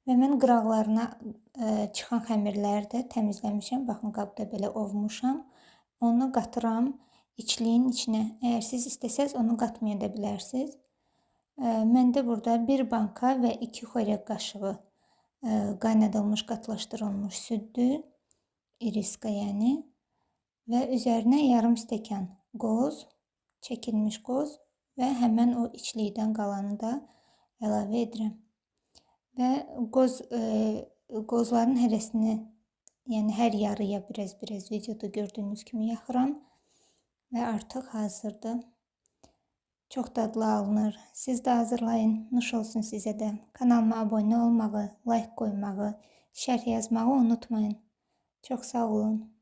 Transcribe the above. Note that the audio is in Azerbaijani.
Və mən qıraqlarına çıxan xəmirləri də təmizləmişəm. Baxın, qabda belə ovmuşam. Onu qatıram içliyin içinə. Əgər siz istəsəz onu qatmaya da bilərsiniz. Məndə burada 1 banka və 2 xörək qaşığı qaynadılmış, qatlaşdırılmış süddür. İriska yəni. Və üzərinə yarım stəkan qoz, çəkilmiş qoz və həmən o içlikdən qalanı da əlavə edirəm. Və qozların hərəsini, yəni hər yarıya biraz videoda gördüyünüz kimi yaxıram və artıq hazırdır. Çox dadlı alınır. Siz də hazırlayın. Nuş olsun sizə də. Kanalıma abunə olmağı, like qoymağı, şərh yazmağı unutmayın. Çox sağ olun.